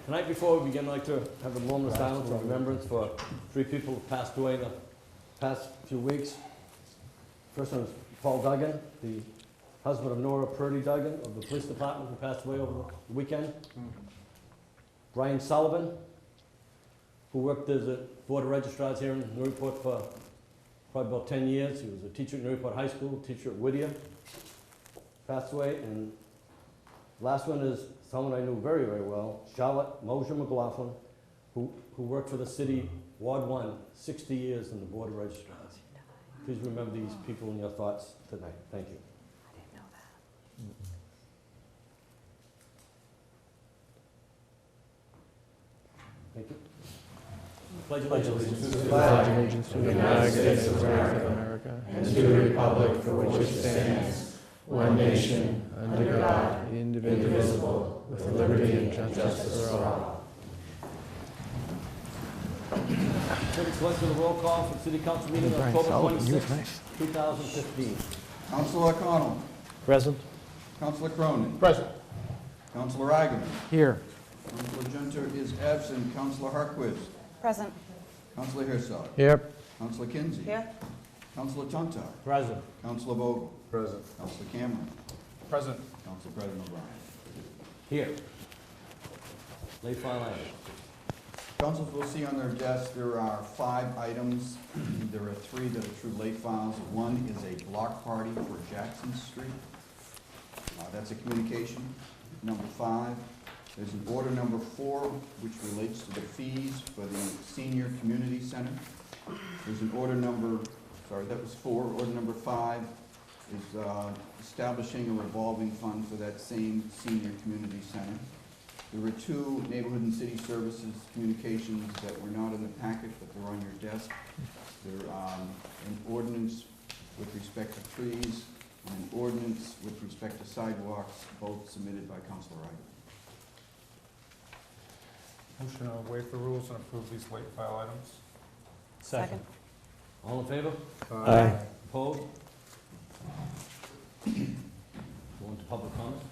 Tonight, before we begin, I'd like to have a moment of silence and remembrance for 3 people who passed away in the past few weeks. First one is Paul Duggan, the husband of Nora Purdy Duggan of the police department, who passed away over the weekend. Brian Sullivan, who worked as a board of registrars here in Newburyport for probably about 10 years. He was a teacher at Newburyport High School, teacher at Whittier, passed away. And last one is someone I knew very, very well, Charlotte Mosier McLaughlin, who worked for the city, Ward 1, 60 years in the board of registrars. Please remember these people in your thoughts tonight. Thank you. I didn't know that. Thank you. Pledge allegiance to the Pledge allegiance to the United States of America and to the republic for which it stands, one nation, under God, indivisible, with liberty and justice for all. City Clerk with a roll call for City Council meeting on October 26, 2015. Councilor O'Connell. Present. Councilor Cronin. Present. Councilor Agaman. Here. Councilor Junter is absent. Councilor Harquist. Present. Councilor Herzog. Here. Councilor Kinsey. Here. Councilor Tontar. Present. Councilor Vogel. Present. Councilor Cameron. Present. Council President O'Brien. Here. Late file item. Councils will see on their desk there are 5 items. There are 3 that are true late files. One is a block party for Jackson Street. That's a communication. Number 5. There's an order number 4, which relates to the fees for the Senior Community Center. There's an order number, that was 4. Order number 5 is establishing a revolving fund for that same Senior Community Center. There were 2 Neighborhood and City Services communications that were not in the packet, but they're on your desk. They're an ordinance with respect to trees and an ordinance with respect to sidewalks, both submitted by Councilor Wright. Motion to waive the rules and approve these late file items. Second. All in favor? Aye. Opposed? Go into public comment.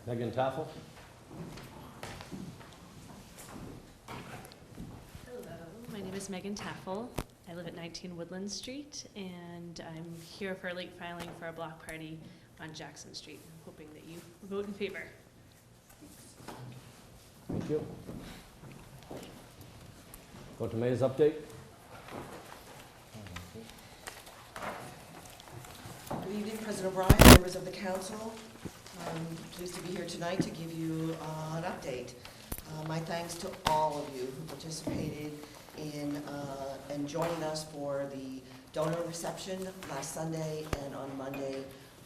Megan Taffel. Hello, my name is Megan Taffel. I live at 19 Woodland Street, and I'm here for a late filing for a block party on Jackson Street. I'm hoping that you vote in favor. Thank you. Go to Mayor's update. Good evening, President O'Brien, members of the council. I'm pleased to be here tonight to give you an update. My thanks to all of you who participated in and joining us for the donor reception last Sunday and on Monday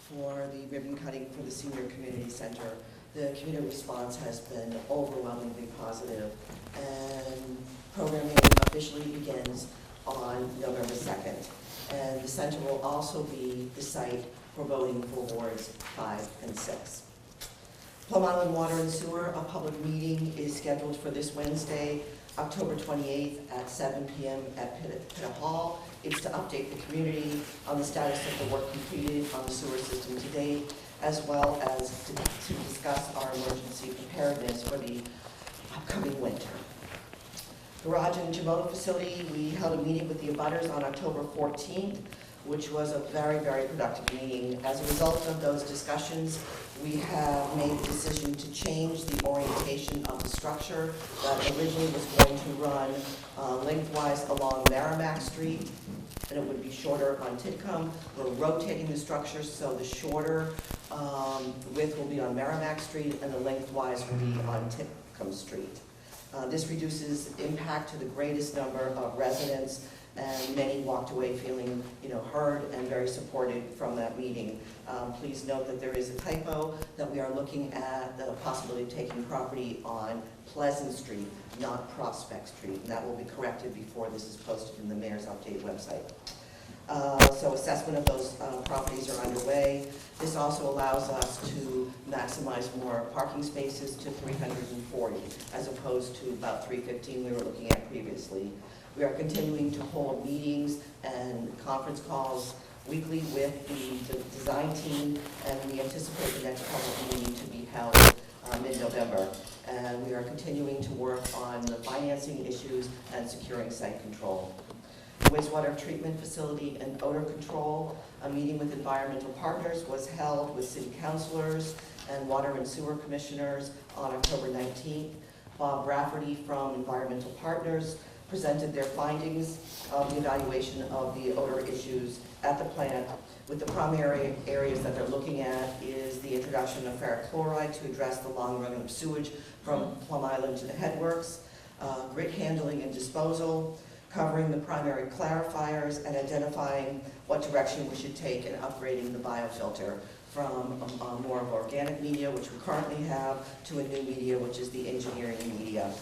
for the ribbon cutting for the Senior Community Center. The community response has been overwhelmingly positive, and programming officially begins on November 2nd. And the center will also be the site for voting for wards 5 and 6. Plum Island Water and Sewer, a public meeting is scheduled for this Wednesday, October 28th at 7 p.m. at Pitt Hall. It's to update the community on the status of the work completed on the sewer system to date, as well as to discuss our emergency preparedness for the upcoming winter. Garage and Jamota facility, we held a meeting with the abutters on October 14th, which was a very, very productive meeting. As a result of those discussions, we have made the decision to change the orientation of the structure that originally was going to run lengthwise along Merrimack Street, and it would be shorter on Titcomb. We're rotating the structure so the shorter width will be on Merrimack Street and the lengthwise will be on Titcomb Street. This reduces impact to the greatest number of residents, and many walked away feeling, heard and very supported from that meeting. Please note that there is a typo, that we are looking at the possibility of taking property on Pleasant Street, not Prospect Street, and that will be corrected before this is posted in the Mayor's Update website. So assessment of those properties are underway. This also allows us to maximize more parking spaces to 340 as opposed to about 315 we were looking at previously. We are continuing to hold meetings and conference calls weekly with the design team, and we anticipate the next public meeting to be held mid-November. And we are continuing to work on the financing issues and securing site control. Wastewater treatment facility and odor control, a meeting with environmental partners was held with city councilors and water and sewer commissioners on October 19th. Bob Rafferty from Environmental Partners presented their findings of the evaluation of the odor issues at the plant, with the primary areas that they're looking at is the introduction of ferric chloride to address the long run of sewage from Plum Island to the headworks, grit handling and disposal, covering the primary clarifiers, and identifying what direction we should take in upgrading the biofilter from more of organic media, which we currently have, to a new media, which is the engineering media.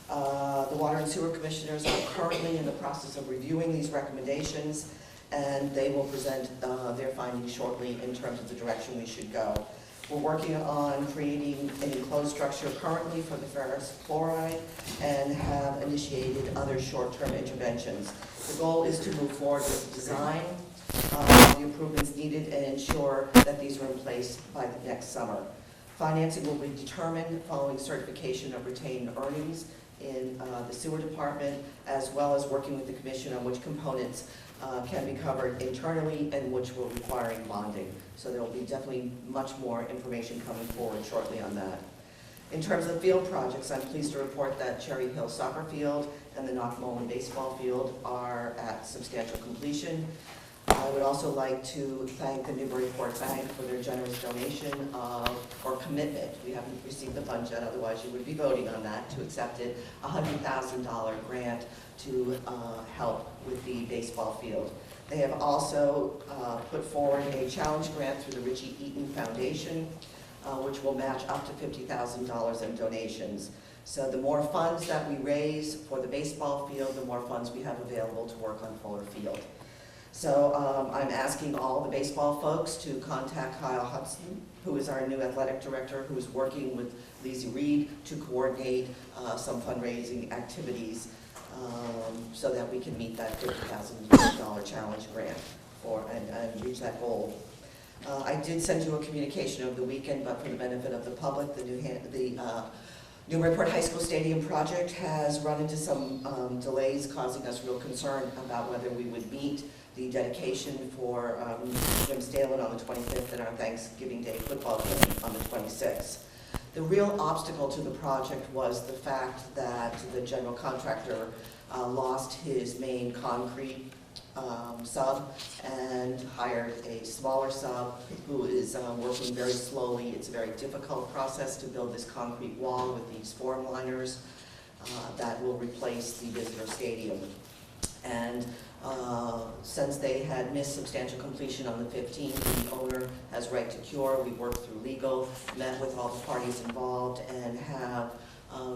The Water and Sewer Commissioners are currently in the process of reviewing these recommendations, and they will present their findings shortly in terms of the direction we should go. We're working on creating an enclosed structure currently for the ferrous chloride and have initiated other short-term interventions. The goal is to move forward with the design, the improvements needed, and ensure that these are in place by the next summer. Financing will be determined following certification of retained earnings in the sewer department, as well as working with the commission on which components can be covered internally and which will require bonding. So there will be definitely much more information coming forward shortly on that. In terms of field projects, I'm pleased to report that Cherry Hill Soccer Field and the Knockmolin Baseball Field are at substantial completion. I would also like to thank the Newburyport Bank for their generous donation or commitment. We haven't received the funds yet, otherwise you would be voting on that, to accept it, a $100,000 grant to help with the baseball field. They have also put forward a challenge grant through the Richie Eaton Foundation, which will match up to $50,000 in donations. So the more funds that we raise for the baseball field, the more funds we have available to work on Fuller Field. So I'm asking all the baseball folks to contact Kyle Hudson, who is our new athletic director, who is working with Lizzie Reed to coordinate some fundraising activities so that we can meet that $50,000 challenge grant and reach that goal. I did send you a communication over the weekend, but for the benefit of the public, the Newburyport High School Stadium project has run into some delays, causing us real concern about whether we would meet the dedication for Jim Stalin on the 25th and our Thanksgiving Day football game on the 26th. The real obstacle to the project was the fact that the general contractor lost his main concrete sub and hired a smaller sub who is working very slowly. It's a very difficult process to build this concrete wall with these form liners that will replace the visitor stadium. And since they had missed substantial completion on the 15th, the owner has right to cure. We worked through legal, met with all the parties involved, and have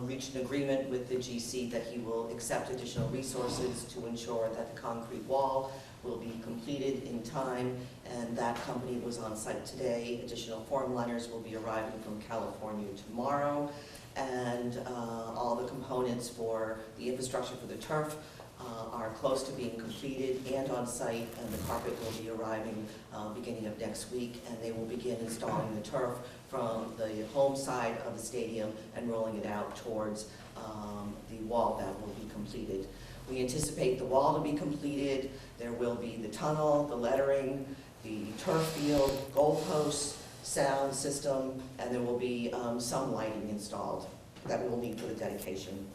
reached an agreement with the GC that he will accept additional resources to ensure that the concrete wall will be completed in time, and that company was on site today. Additional form liners will be arriving from California tomorrow, and all the components for the infrastructure for the turf are close to being completed and on site, and the carpet will be arriving beginning of next week, and they will begin installing the turf from the home side of the stadium and rolling it out towards the wall that will be completed. We anticipate the wall to be completed. There will be the tunnel, the lettering, the turf field, goalposts, sound system, and there will be some lighting installed that we will need for the dedication.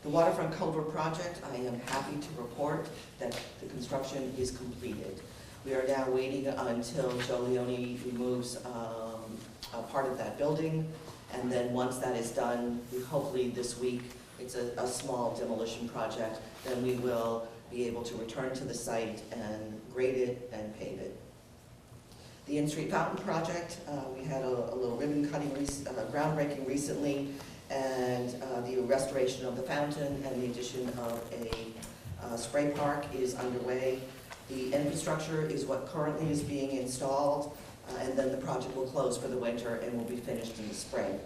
The Waterfront Culvert Project, I am happy to report that the construction is completed. We are now waiting until Joe Leone removes a part of that building, and then once that is done, hopefully this week, it's a small demolition project, then we will be able to return to the site and grade it and pave it. The In-Street Fountain Project, we had a little ribbon cutting, groundbreaking recently, and the restoration of the fountain and the addition of a spray park is underway. The infrastructure is what currently is being installed, and then the project will close for the winter and will be finished in the spring.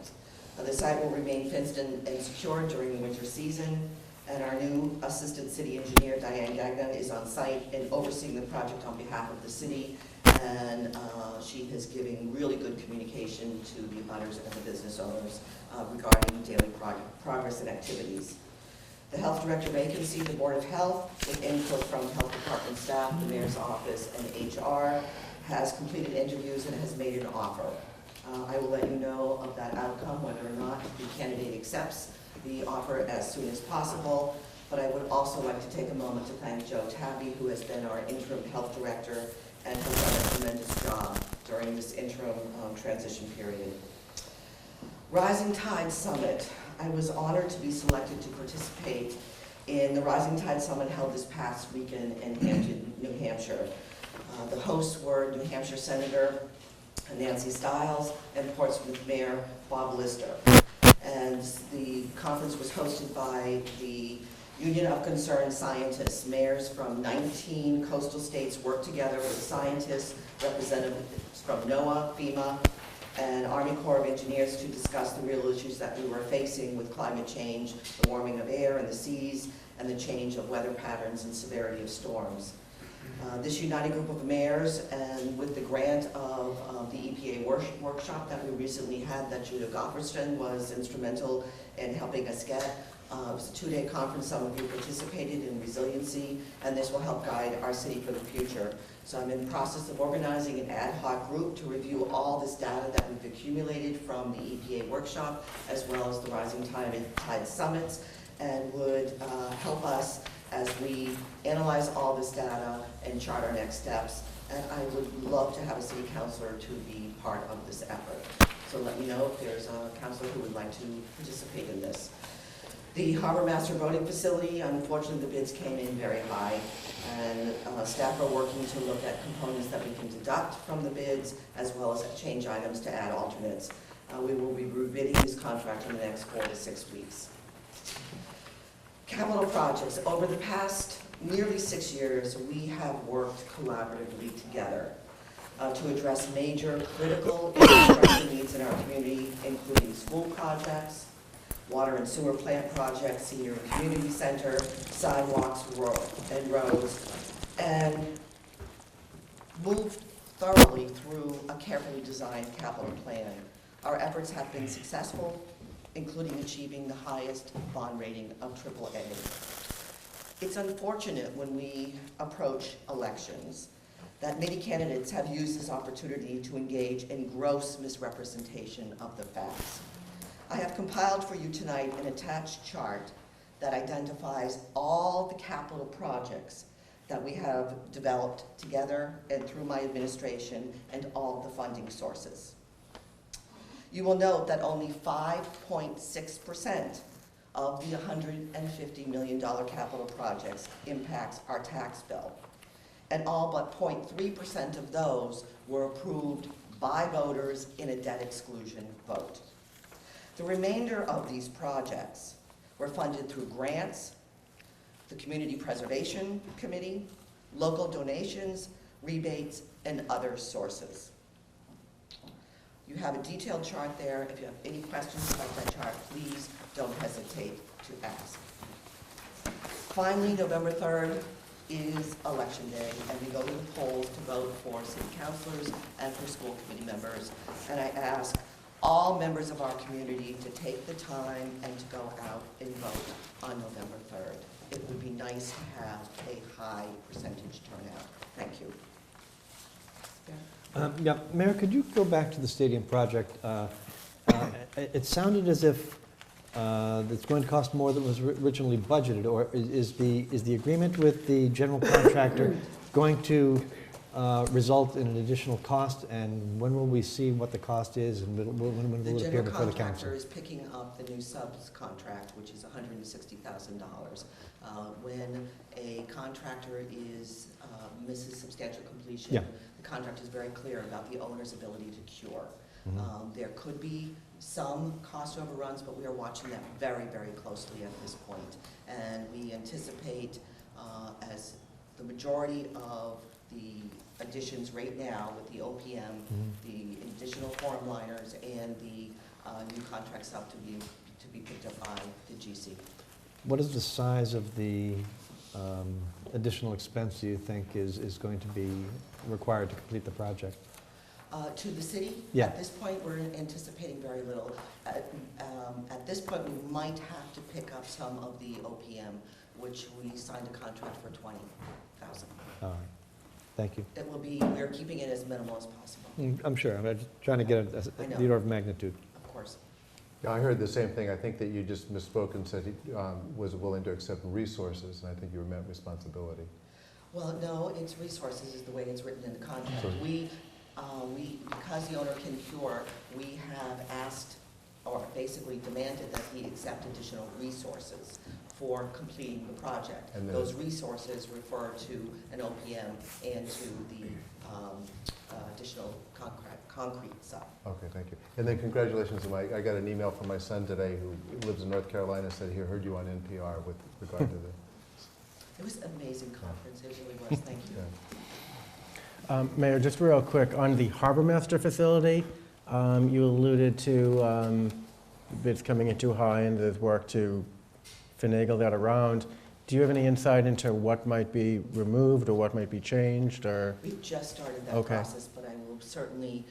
The site will remain fenced and secured during the winter season, and our new Assistant City Engineer, Diane Gagnon, is on site and overseeing the project on behalf of the city, and she has given really good communication to the abutters and the business owners regarding daily progress and activities. The Health Director vacancy, the Board of Health, with input from Health Department staff, the Mayor's Office, and HR, has completed interviews and has made an offer. I will let you know of that outcome, whether or not the candidate accepts the offer as soon as possible. But I would also like to take a moment to thank Joe Tabby, who has been our interim health director and has done a tremendous job during this interim transition period. Rising Tide Summit. I was honored to be selected to participate in the Rising Tide Summit held this past weekend in Hampton, New Hampshire. The hosts were New Hampshire Senator Nancy Stiles and Portsmouth Mayor Bob Lister. And the conference was hosted by the Union of Concerned Scientists. Mayors from 19 coastal states worked together with scientists, representatives from NOAA, FEMA, and Army Corps of Engineers to discuss the real issues that we were facing with climate change, the warming of air and the seas, and the change of weather patterns and severity of storms. This united group of mayors, and with the grant of the EPA workshop that we recently had that Judah Gofferson was instrumental in helping us get, it was a 2-day conference. Some of you participated in resiliency, and this will help guide our city for the future. So I'm in the process of organizing an ad hoc group to review all this data that we've accumulated from the EPA workshop, as well as the Rising Tide Summits, and would help us as we analyze all this data and chart our next steps. And I would love to have a city councilor to be part of this effort. So let me know if there's a councilor who would like to participate in this. The Harbor Master Voting Facility, unfortunately the bids came in very high, and staff are working to look at components that we can deduct from the bids, as well as change items to add alternates. We will be rebidding this contract in the next 4 to 6 weeks. Capital projects. Over the past nearly 6 years, we have worked collaboratively together to address major critical infrastructure needs in our community, including school projects, water and sewer plant projects, senior and community center, sidewalks, and roads, and moved thoroughly through a carefully designed capital plan. Our efforts have been successful, including achieving the highest bond rating of AAA. It's unfortunate when we approach elections that many candidates have used this opportunity to engage in gross misrepresentation of the facts. I have compiled for you tonight an attached chart that identifies all the capital projects that we have developed together and through my administration, and all the funding sources. You will note that only 5.6% of the $150 million capital projects impacts our tax bill, and all but 0.3% of those were approved by voters in a debt exclusion vote. The remainder of these projects were funded through grants, the Community Preservation Committee, local donations, rebates, and other sources. You have a detailed chart there. If you have any questions about that chart, please don't hesitate to ask. Finally, November 3rd is Election Day, and we go to the polls to vote for city councilors and for school committee members. And I ask all members of our community to take the time and to go out and vote on November 3rd. It would be nice to have a high percentage turnout. Thank you. Yeah, Mayor, could you go back to the stadium project? It sounded as if it's going to cost more than was originally budgeted, or is the agreement with the general contractor going to result in an additional cost, and when will we see what the cost is, and when will it appear before the council? The general contractor is picking up the new subs contract, which is $160,000. When a contractor misses substantial completion, yeah, the contract is very clear about the owner's ability to cure. Mm-hmm. There could be some cost overruns, but we are watching that very, very closely at this point. And we anticipate the majority of the additions right now with the OPM, the additional form liners, and the new contract stuff to be picked up by the GC. What is the size of the additional expense do you think is going to be required to complete the project? To the city? Yeah. At this point, we're anticipating very little. At this point, we might have to pick up some of the OPM, which we signed a contract for $20,000. All right, thank you. It will be, we're keeping it as minimal as possible, I'm sure, I'm just trying to get I know. the order of magnitude. of course. Yeah, I heard the same thing. I think that you just misspoke and said he was willing to accept resources, and I think you meant responsibility. Well, no, it's resources is the way it's written in the contract. Sure. Because the owner can cure, we have asked, or basically demanded that he accept additional resources for completing the project. And then- Those resources refer to an OPM and to the additional concrete stuff. Okay, thank you. And then congratulations to I got an email from my son today who lives in North Carolina, said he heard you on NPR with regard to the... It was an amazing conference, it really was, thank you. Yeah. Mayor, just real quick, on the Harbor Master facility, you alluded to bids coming in too high and there's work to finagle that around. Do you have any insight into what might be removed or what might be changed, or? We've just started that Okay. process, but I will certainly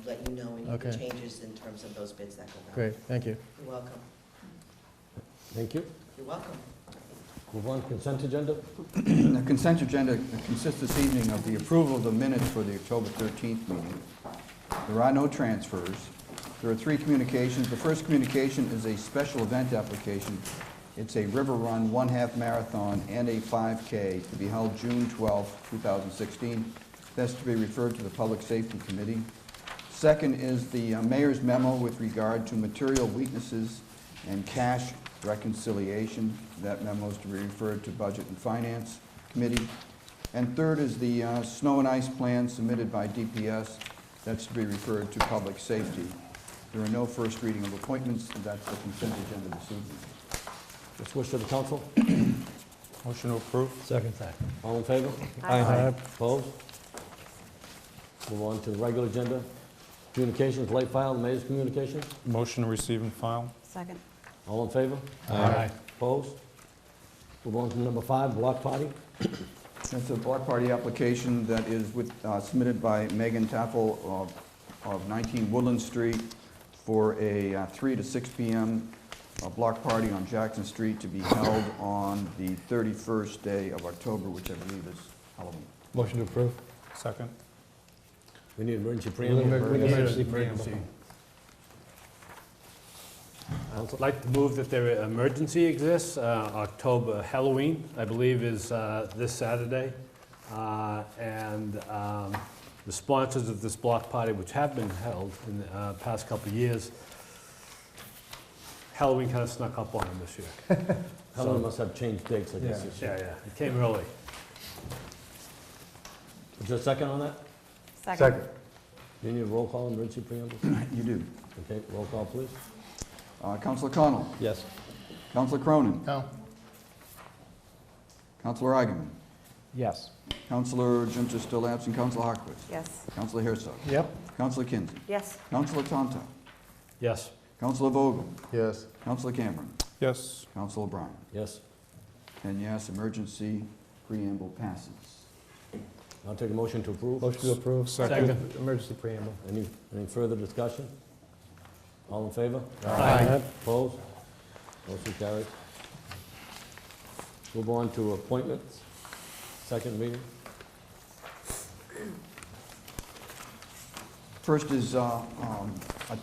let you know any of the Okay. changes in terms of those bids that go out. Great, thank you. You're welcome. Thank you. You're welcome. Move on, consent agenda. The consent agenda consists this evening of the approval of the minutes for the October 13th meeting. There are no transfers. There are 3 communications. The first communication is a special event application. It's a river run, 1/2 marathon, and a 5K to be held June 12, 2016. That's to be referred to the Public Safety Committee. Second is the mayor's memo with regard to material weaknesses and cash reconciliation. That memo is to be referred to Budget and Finance Committee. And third is the snow and ice plan submitted by DPS. That's to be referred to Public Safety. There are no first reading of appointments, and that's the consent agenda this evening. What's the wish of the council? Motion to approve? Second. All in favor? Aye. Opposed? Move on to the regular agenda. Communications, late file, mayor's communications. Motion to receive and file? Second. All in favor? Aye. Opposed? Move on to number 5, block party. That's a block party application that is submitted by Megan Taffel of 19 Woodland Street for a 3 to 6 p.m. Block party on Jackson Street to be held on the 31st day of October, which I believe is Halloween. Motion to approve. Second? We need emergency preamble. Emergency preamble. I'd like to move that there emergency exists. October Halloween, I believe, is this Saturday. And the sponsors of this block party, which have been held in the past couple of years, Halloween kind of snuck up on them this year. Helen must have changed dates, I guess. this year. Yeah, it came early. Is there a second on that? Second. Do you need a roll call, emergency preamble? You do. Okay, roll call, please. Councilor Connell. Yes. Councilor Cronin. No. Councilor Eigenman. Yes. Councilor Junta still absent. Councilor Hockley. Yes. Councilor Herzog. Yep. Councilor Kinsey. Yes. Councilor Tonto. Yes. Councilor Vogel. Yes. Councilor Cameron. Yes. Councilor O'Brien. Yes. And yes, emergency preamble passes. I'll take a motion to approve. Motion to approve. Second. Emergency preamble. Any further discussion? All in favor? Aye. Opposed? Motion carries. Move on to appointments. Second reading. First is a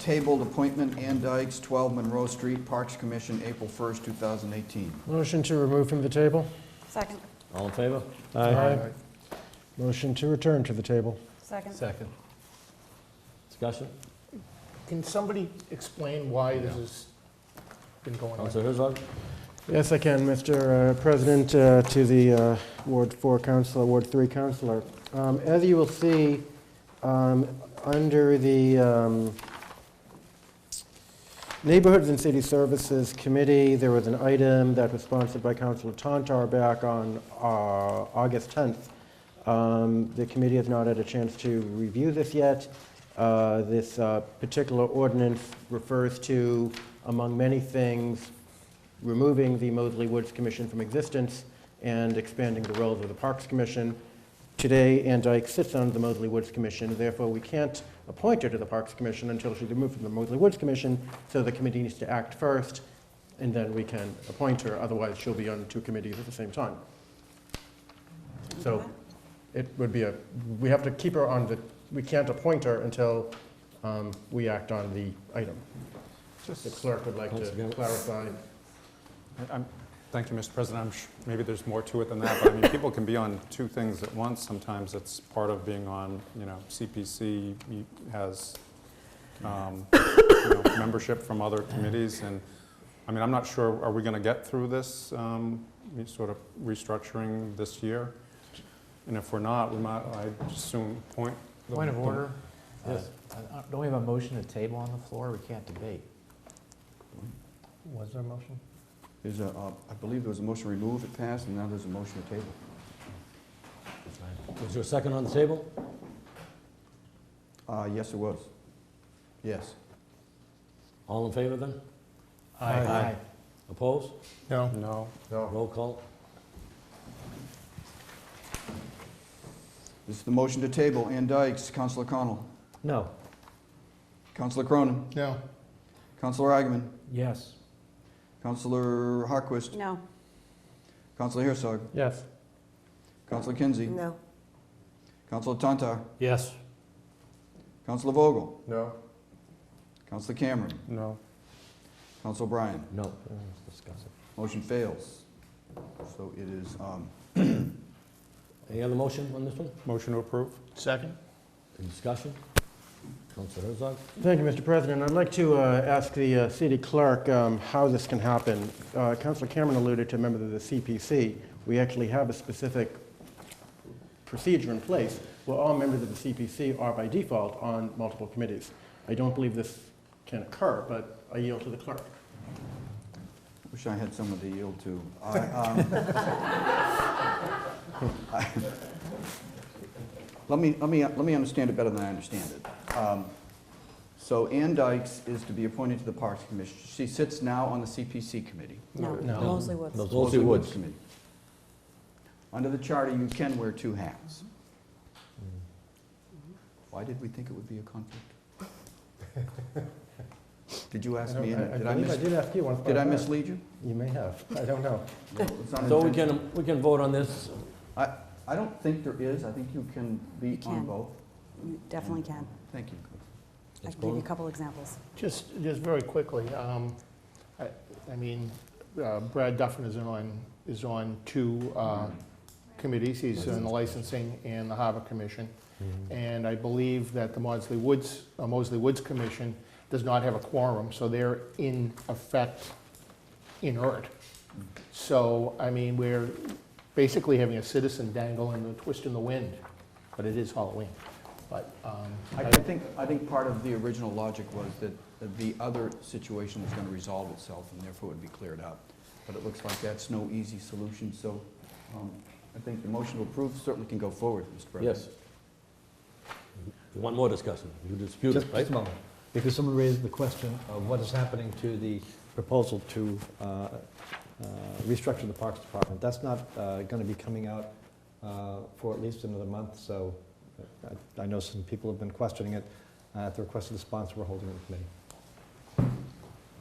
tabled appointment, Ann Dykes, 12 Monroe Street, Parks Commission, April 1st, 2018. Motion to remove from the table? Second. All in favor? Aye. Motion to return to the table? Second. Second. Discussion? Can somebody explain why this has been going on? Councilor Herzog? Yes, I can, Mr. President, to the Ward 4 Councilor, Ward 3 Councilor. As you will see, under the Neighborhoods and City Services Committee, there was an item that was sponsored by Councilor Tantar back on August 10th. The committee has not had a chance to review this yet. This particular ordinance refers to, among many things, removing the Moseley Woods Commission from existence and expanding the roles of the Parks Commission. Today, Ann Dyke sits on the Moseley Woods Commission, therefore we can't appoint her to the Parks Commission until she's removed from the Moseley Woods Commission, so the committee needs to act first, and then we can appoint her, otherwise she'll be on two committees at the same time. So it would be we have to keep her on we can't appoint her until we act on the item. The clerk would like to clarify. Thank you, Mr. President. Maybe there's more to it than that, but I mean, people can be on two things at once. Sometimes it's part of being on, CPC has, membership from other committees. And I mean, I'm not sure, are we going to get through this sort of restructuring this year? And if we're not, we might, I assume, point Point of order. Yes. Don't we have a motion to table on the floor? We can't debate. Was there a motion? There's I believe there was a motion to remove, it passed, and now there's a motion to table. Was there a second on the table? Yes, it was. Yes. All in favor then? Aye. Opposed? No. No. Roll call. This is the motion to table. Ann Dykes, Councilor Connell, No. Councilor Cronin, No. Councilor Agaman, Yes. Councilor Harquist, No. Councilor Herzog, Yes. Councilor Kinsey, No. Councilor Tantar, Yes. Councilor Vogel, No. Councilor Cameron, No. Councilor Bryan. No. Let's discuss it. Motion fails. So it is, Any other motion on this one? Motion to approve? Second? Any discussion? Councilor Herzog? Thank you, Mr. President. I'd like to ask the city clerk how this can happen. Councilor Cameron alluded to members of the CPC. We actually have a specific procedure in place where all members of the CPC are by default on multiple committees. I don't believe this can occur, but I yield to the clerk. wish I had someone to yield to. Let me understand it better than I understand it. So Ann Dykes is to be appointed to the Parks Commission. She sits now on the CPC committee. No. No. Moseley Woods. Moseley Woods. Committee. Under the charter, you can wear two hats. Why did we think it would be a conflict? Did you ask me? I believe I did ask you once. Did I mislead you? You may have. I don't know. It's So unintentional. we can vote on this. I don't think there is. I think you can be You on can. both. You definitely can. Thank you. I can give you a couple examples. Just very quickly, I mean, Brad Duffin is on two committees. He's on the licensing and the Harbor Commission. And I believe that the Moseley Woods Commission does not have a quorum, so they're in effect inert. So, I mean, we're basically having a citizen dangle and a twist in the wind, but it is Halloween. But I think part of the original logic was that the other situation was going to resolve itself and therefore would be cleared up. But it looks like that's no easy solution, so I think the motion to approve certainly can go forward, Mr. President. Yes. You want more discussion? You dispute it, Just right? a moment. Because someone raised the question of what is happening to the proposal to restructure the Parks Department. That's not going to be coming out for at least another month, so I know some people have been questioning it. At the request of the sponsor, we're holding it in committee.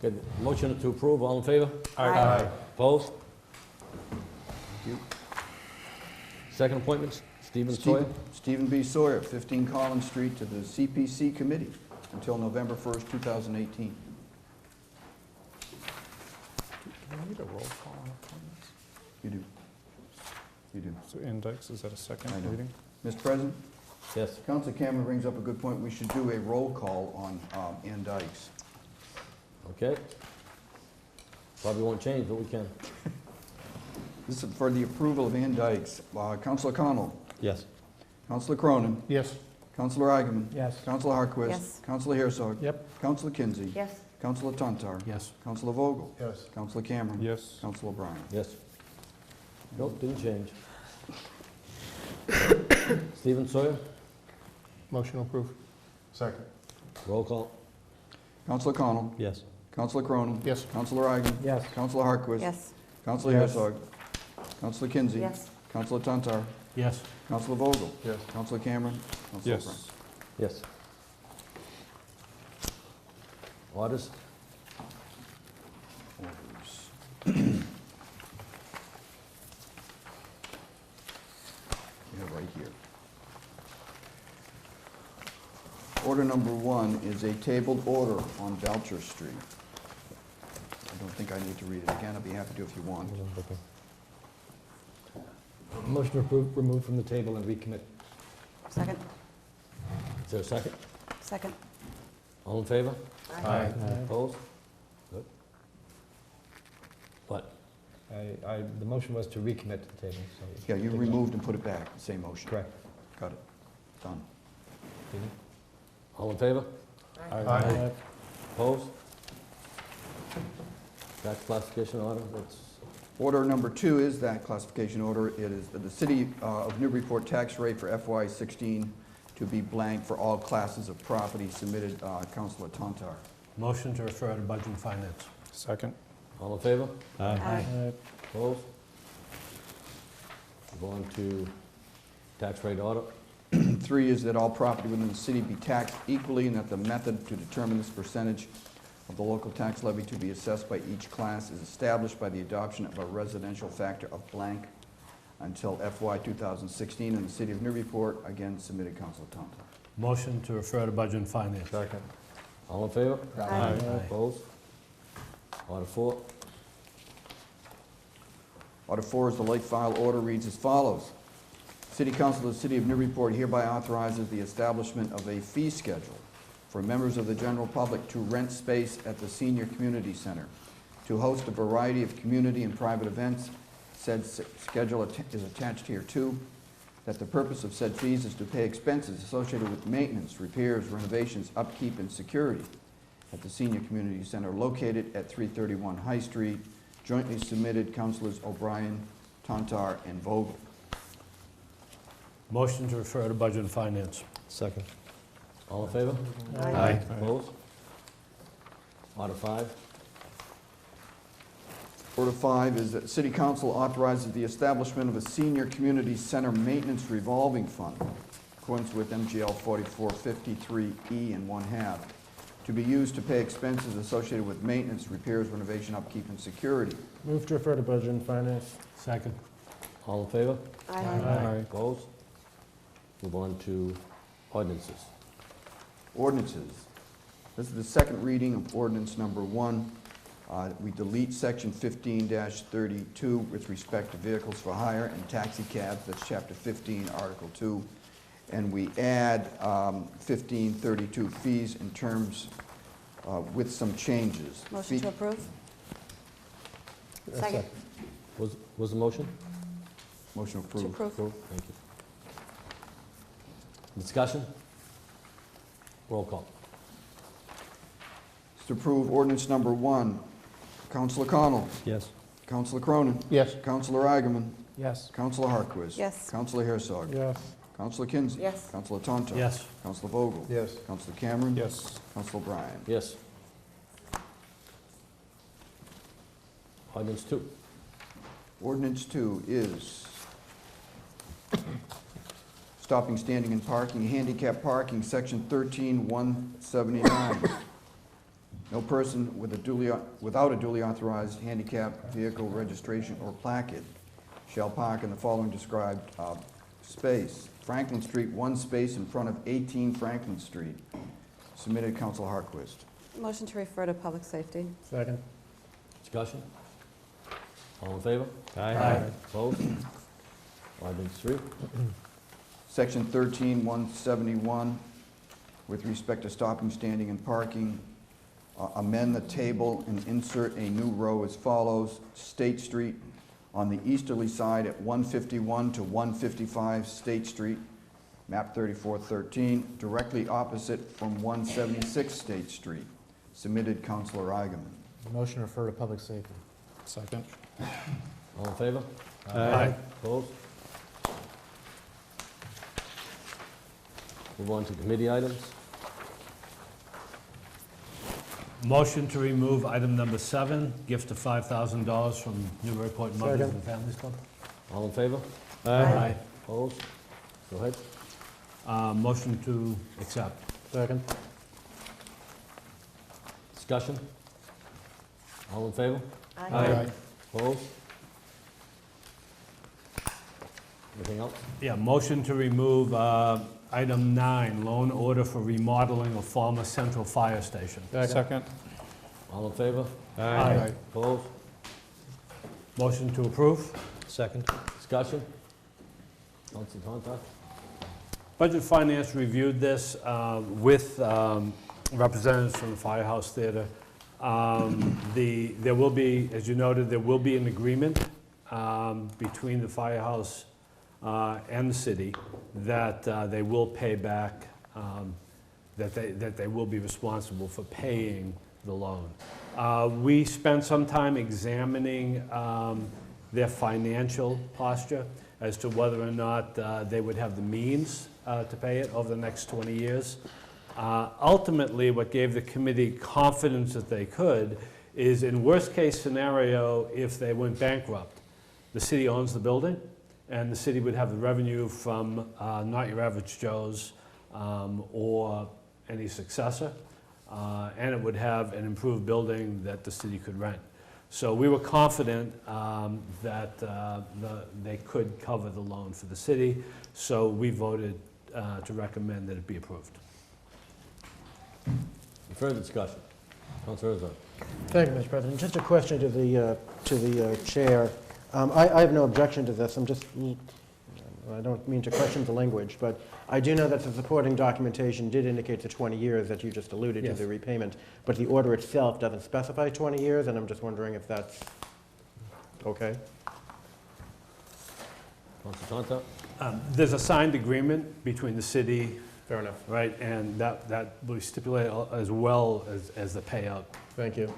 Good. Motion to approve, all in favor? Aye. Opposed? Thank you. Second appointments, Stephen Sawyer. Stephen B. Sawyer, 15 Collins Street, to the CPC Committee until November 1st, 2018. Do we need a roll call on appointments? You do. You do. So Ann Dykes, is that a second I know. reading? Mr. President, Yes. Councilor Cameron brings up a good point. We should do a roll call on Ann Dykes. Okay. Probably won't change, but we can. This is for the approval of Ann Dykes. Councilor Connell, Yes. Councilor Cronin, yes. Councilor Agaman, Yes. Councilor Harquist, Yes. Councilor Herzog, Yep. Councilor Kinsey, Yes. Counselor Tantar. Yes. Counselor Vogel. Yes. Counselor Cameron. Yes. Counselor O'Brien. Yes. Nope, didn't change. Stephen Sawyer, Motion approved. Second. roll call. Counselor Connell. Yes. Counselor Cronin. Yes. Counselor Eigen. Yes. Counselor Harquist. Yes. Counselor Yes. Herzog. Counselor Kinsey. Yes. Counselor Tantar. Yes. Counselor Vogel. Yes. Counselor Cameron. Counselor O'Brien. Yes. Yes. Orders? We have right here. Order number 1 is a tabled order on Belcher Street. I don't think I need to read it again. I'd be happy to if you want. Motion to approve, remove from the table and recommit. Second? Is there a second? Second? All in favor? Aye. Opposed? Good. What? The motion was to recommit to the table, so. Yeah, you removed and put it back, same motion. Correct. Got it. Done. All in favor? Aye. Opposed? Tax classification order, that's, Order number 2 is that classification order. It is the City of Newburyport tax rate for FY16 to be blank for all classes of property submitted, Councilor Tantar. Motion to refer to Budget and Finance. Second. all in favor? Aye. Opposed? Go on to tax rate order. 3 is that all property within the city be taxed equally and that the method to determine this percentage of the local tax levy to be assessed by each class is established by the adoption of a residential factor of blank until FY 2016 in the City of Newburyport. Again, submitted Councilor Tantar. Motion to refer to Budget and Finance. Second. All in favor? Aye. Opposed? Order 4. Order 4 is the late file order, reads as follows. City Council of the City of Newburyport hereby authorizes the establishment of a fee schedule for members of the general public to rent space at the Senior Community Center, to host a variety of community and private events. Said schedule is attached here too, that the purpose of said fees is to pay expenses associated with maintenance, repairs, renovations, upkeep, and security at the Senior Community Center located at 331 High Street, jointly submitted Councilors O'Brien, Tantar, and Vogel. Motion to refer to Budget and Finance. Second. All in favor? Aye. Opposed? Order 5. Order 5 is that City Council authorizes the establishment of a Senior Community Center Maintenance Revolving Fund, in accordance with MGL 4453E and 1/2, to be used to pay expenses associated with maintenance, repairs, renovation, upkeep, and security. Move to refer to Budget and Finance. Second. All in favor? Aye. Opposed? Move on to ordinances. Ordinances. This is the second reading of ordinance number 1. We delete section 15-32 with respect to vehicles for hire and taxi cabs. That's chapter 15, article 2. And we add 1532 fees in terms with some changes. Motion to approve? Second? Was the motion? Motion To approved. approve? Thank you. Discussion? Roll call. To approve ordinance number 1. Councilor Connell. Yes. Councilor Cronin. Yes. Councilor Eigenman. Yes. Councilor Harquist. Yes. Councilor Herzog. Yes. Councilor Kinsey. Yes. Councilor Tantar. Yes. Councilor Vogel. Yes. Councilor Cameron. Yes. Councilor O'Brien. Yes. Ordinance 2. Ordinance 2 is stopping, standing, and parking, handicap parking, section 13-179. No person with without a duly authorized handicap vehicle registration or placket shall park in the following described space. Franklin Street, 1 space in front of 18 Franklin Street. Submitted, Council Harquist. Motion to refer to public safety? Second. Discussion? All in favor? Aye. Opposed? Ordinance 3. Section 13-171, with respect to stopping, standing, and parking, amend the table and insert a new row as follows. State Street on the easterly side at 151 to 155 State Street, map 3413, directly opposite from 176 State Street. submitted Councilor Eigenman. Motion to refer to public safety. Second. All in favor? Aye. Opposed? Move on to committee items. Motion to remove item number 7, gift of $5,000 from Newburyport Mothers Second. and Families Club. All in favor? Aye. Opposed? Go ahead. Motion to accept. Second. Discussion? All in favor? Aye. Opposed? Anything else? Yeah, motion to remove item 9, loan order for remodeling of former central fire station. Second. All in favor? Aye. Opposed? Motion to approve. Second. Discussion? Council Tonto? Budget Finance reviewed this with representatives from the Firehouse Theater. There will be, as you noted, there will be an agreement between the firehouse and the city that they will pay back, that they will be responsible for paying the loan. We spent some time examining their financial posture as to whether or not they would have the means to pay it over the next 20 years. Ultimately, what gave the committee confidence that they could is, in worst-case scenario, if they went bankrupt, the city owns the building, and the city would have the revenue from Not Your Average Joe's or any successor, and it would have an improved building that the city could rent. So we were confident that they could cover the loan for the city, so we voted to recommend that it be approved. Further discussion? Councilor Herzog? Thank you, Mr. President. Just a question to the chair. I have no objection to this. I don't mean to question the language, but I do know that the supporting documentation did indicate the 20 years that you just alluded to Yes. the repayment, but the order itself doesn't specify 20 years, and I'm just wondering if that's okay. Councilor Tonto? There's a signed agreement between the city, Fair enough. right, and that will stipulate as well as the payout. Thank you.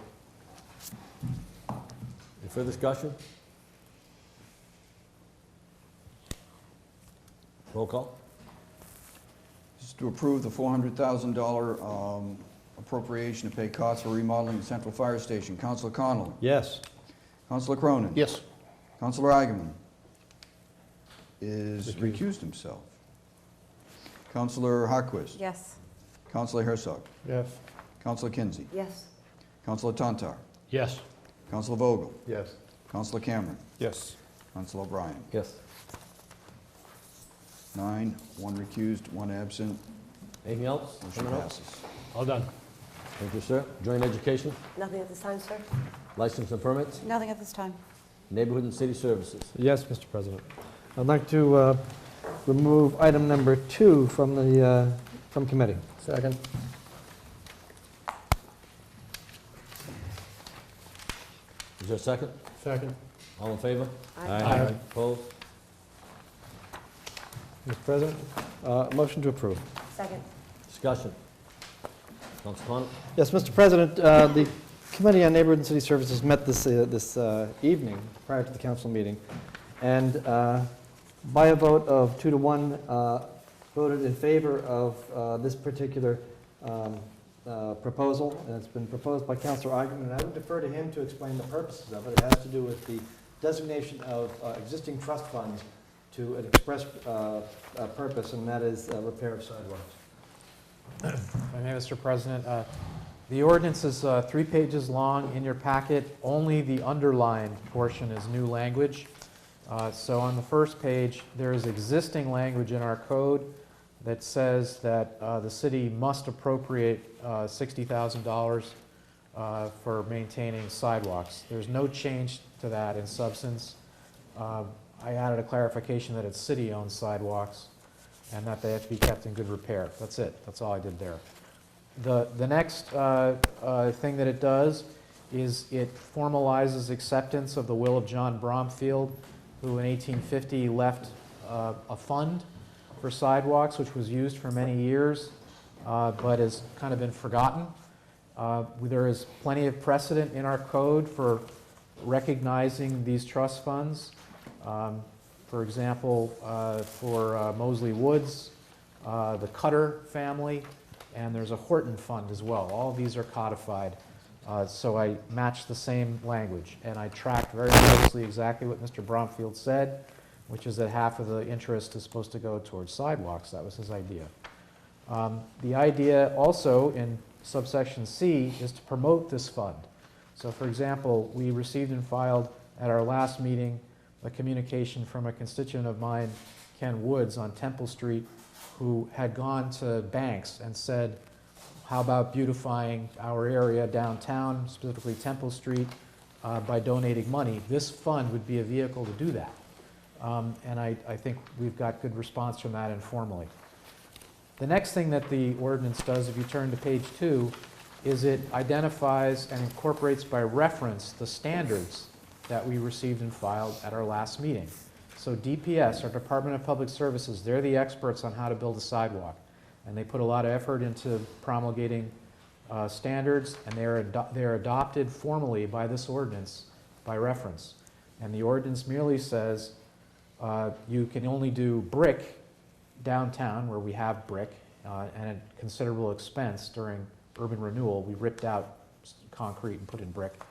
Any further discussion? Roll call? This is to approve the $400,000 appropriation to pay costs for remodeling the Central Fire Station. Councilor Connolly? Yes. Councilor Cronin? Yes. Councilor Eigenman is recused himself. Councilor Harquist? Yes. Councilor Herzog? Yes. Councilor Kinsey? Yes. Councilor Tantar? Yes. Councilor Vogel? Yes. Councilor Cameron? Yes. Councilor O'Brien? Yes. 9, 1 recused, 1 absent. Anything else? Motion Anyone else? passes. All done. Thank you, sir. Joint education, Nothing at this time, sir? license and permits, Nothing at this time. neighborhood and city services. Yes, Mr. President. I'd like to remove item number 2 from the, from committee. Second. Is there a second? Second. All in favor? Aye. Opposed? Mr. President, motion to approve. Second. Discussion? Councilor Connolly? Yes, Mr. President, the Committee on Neighborhood and City Services met this evening prior to the council meeting, and by a vote of 2 to 1, voted in favor of this particular proposal, and it's been proposed by Councilor Eigenman, and I would defer to him to explain the purposes of it. It has to do with the designation of existing trust funds to an express purpose, and that is repair of sidewalks. Mr. President, the ordinance is 3 pages long in your packet. Only the underlined portion is new language. So on the first page, there is existing language in our code that says that the city must appropriate $60,000 for maintaining sidewalks. There's no change to that in substance. I added a clarification that it's city-owned sidewalks and that they have to be kept in good repair. That's it. That's all I did there. The next thing that it does is it formalizes acceptance of the will of John Bromfield, who in 1850 left a fund for sidewalks, which was used for many years, but has kind of been forgotten. There is plenty of precedent in our code for recognizing these trust funds. For example, for Mosley Woods, the Cutter family, and there's a Horton fund as well. All of these are codified. So I matched the same language, and I tracked very closely exactly what Mr. Bromfield said, which is that half of the interest is supposed to go towards sidewalks. That was his idea. The idea also in subsection C is to promote this fund. So for example, we received and filed at our last meeting a communication from a constituent of mine, Ken Woods, on Temple Street, who had gone to banks and said, how about beautifying our area downtown, specifically Temple Street, by donating money? This fund would be a vehicle to do that. And I think we've got good response from that informally. The next thing that the ordinance does, if you turn to page 2, is it identifies and incorporates by reference the standards that we received and filed at our last meeting. So DPS, our Department of Public Services, they're the experts on how to build a sidewalk. And they put a lot of effort into promulgating standards, and they're adopted formally by this ordinance by reference. And the ordinance merely says you can only do brick downtown, where we have brick, and at considerable expense during urban renewal. We ripped out concrete and put in brick.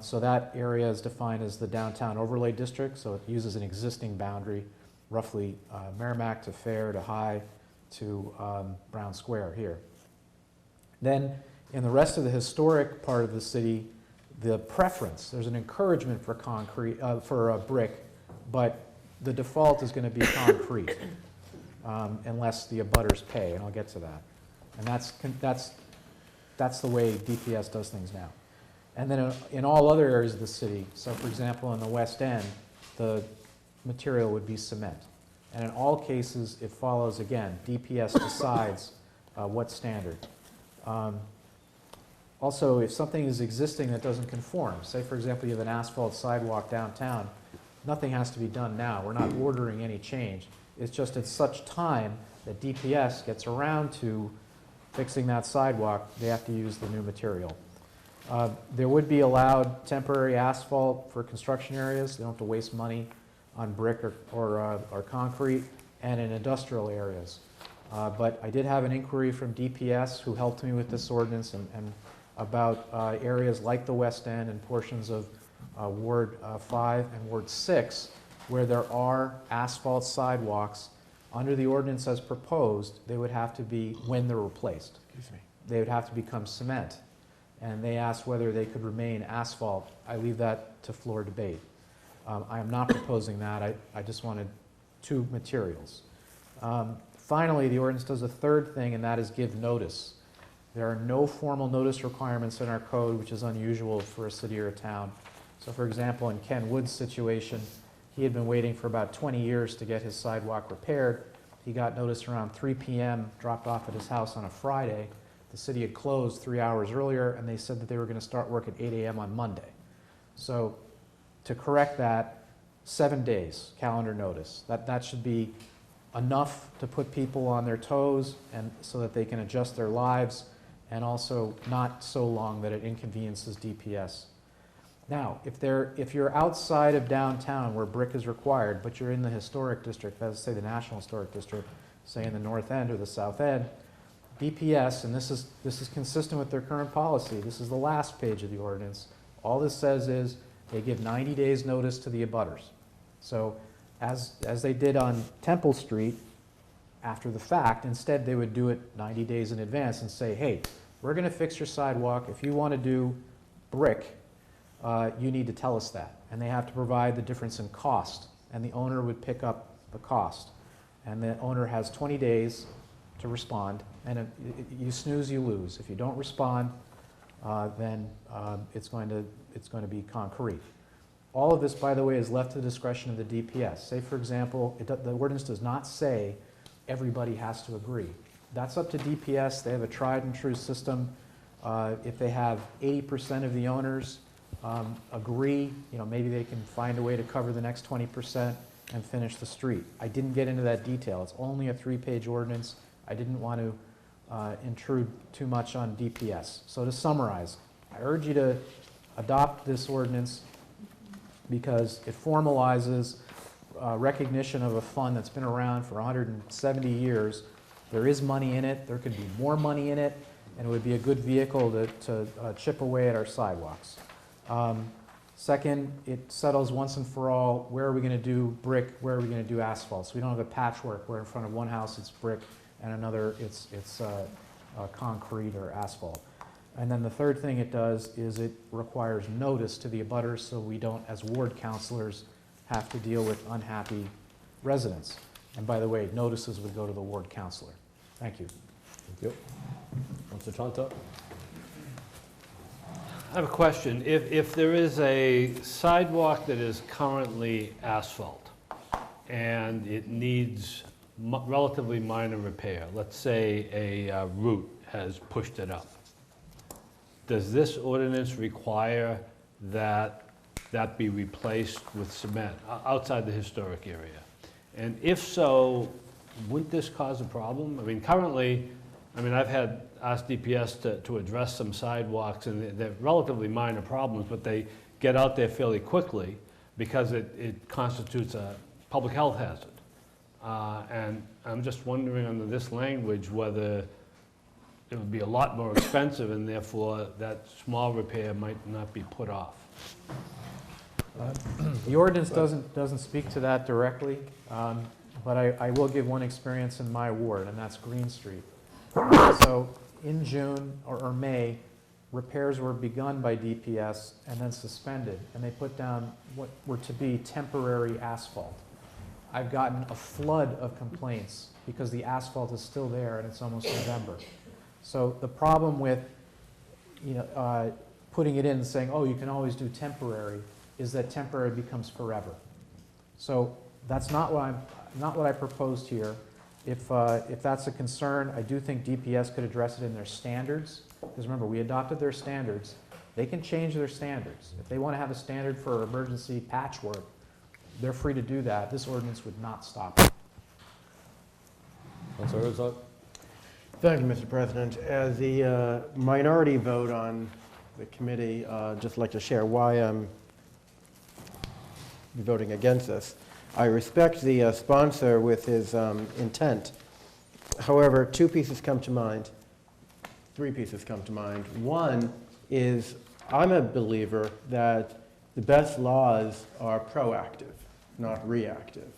So that area is defined as the downtown overlay district, so it uses an existing boundary, roughly Merrimack to Fair to High to Brown Square here. Then in the rest of the historic part of the city, the preference, there's an encouragement for concrete, for brick, but the default is going to be concrete unless the abutters pay, and I'll get to that. And that's the way DPS does things now. And then in all other areas of the city, so for example in the West End, the material would be cement. And in all cases, it follows, again, DPS decides what standard. Also, if something is existing that doesn't conform, say for example you have an asphalt sidewalk downtown, nothing has to be done now. We're not ordering any change. It's just at such time that DPS gets around to fixing that sidewalk, they have to use the new material. There would be allowed temporary asphalt for construction areas. They don't have to waste money on brick or concrete, and in industrial areas. But I did have an inquiry from DPS who helped me with this ordinance and about areas like the West End and portions of Ward 5 and Ward 6 where there are asphalt sidewalks. Under the ordinance as proposed, they would have to be, when they're replaced, they would have to become cement. And they asked whether they could remain asphalt. I leave that to floor debate. I am not proposing that. I just wanted two materials. Finally, the ordinance does a third thing, and that is give notice. There are no formal notice requirements in our code, which is unusual for a city or a town. So for example, in Ken Wood's situation, he had been waiting for about 20 years to get his sidewalk repaired. He got notice around 3 p.m., dropped off at his house on a Friday. The city had closed 3 hours earlier, and they said that they were going to start work at 8 a.m. on Monday. So to correct that, 7 days calendar notice. That should be enough to put people on their toes and so that they can adjust their lives, and also not so long that it inconveniences DPS. Now, if you're outside of downtown where brick is required, but you're in the historic district, let's say the National Historic District, say in the North End or the South End, DPS, and this is consistent with their current policy, this is the last page of the ordinance, all this says is they give 90 days notice to the abutters. So as they did on Temple Street after the fact, instead they would do it 90 days in advance and say, hey, we're going to fix your sidewalk. If you want to do brick, you need to tell us that. And they have to provide the difference in cost, and the owner would pick up the cost. And the owner has 20 days to respond, and if you snooze, you lose. If you don't respond, then it's going to be concrete. All of this, by the way, is left to the discretion of the DPS. Say, for example, the ordinance does not say everybody has to agree. That's up to DPS. They have a tried and true system. If they have 80% of the owners agree, maybe they can find a way to cover the next 20% and finish the street. I didn't get into that detail. It's only a 3-page ordinance. I didn't want to intrude too much on DPS. So to summarize, I urge you to adopt this ordinance because it formalizes recognition of a fund that's been around for 170 years. There is money in it, there could be more money in it, and it would be a good vehicle to chip away at our sidewalks. Second, it settles once and for all, where are we going to do brick, where are we going to do asphalt? So we don't have a patchwork where in front of one house it's brick and another it's concrete or asphalt. And then the third thing it does is it requires notice to the abutters so we don't, as ward councilors, have to deal with unhappy residents. And by the way, notices would go to the ward councilor. Thank you. Thank you. Councilor Chanta? I have a question. If there is a sidewalk that is currently asphalt and it needs relatively minor repair, let's say a root has pushed it up, does this ordinance require that that be replaced with cement outside the historic area? And if so, wouldn't this cause a problem? I mean, currently, I've had asked DPS to address some sidewalks, and they're relatively minor problems, but they get out there fairly quickly because it constitutes a public health hazard. And I'm just wondering under this language whether it would be a lot more expensive and therefore that small repair might not be put off. The ordinance doesn't speak to that directly, but I will give one experience in my ward, and that's Green Street. So in June or May, repairs were begun by DPS and then suspended, and they put down what were to be temporary asphalt. I've gotten a flood of complaints because the asphalt is still there and it's almost November. So the problem with putting it in and saying, oh, you can always do temporary, is that temporary becomes forever. So that's not what I proposed here. If that's a concern, I do think DPS could address it in their standards. Because remember, we adopted their standards. They can change their standards. If they want to have a standard for emergency patchwork, they're free to do that. This ordinance would not stop it. Councilor Herzog? Thank you, Mr. President. As the minority vote on the committee, just like to share why I'm voting against this. I respect the sponsor with his intent. However, two pieces come to mind. Three pieces come to mind. One is I'm a believer that the best laws are proactive, not reactive.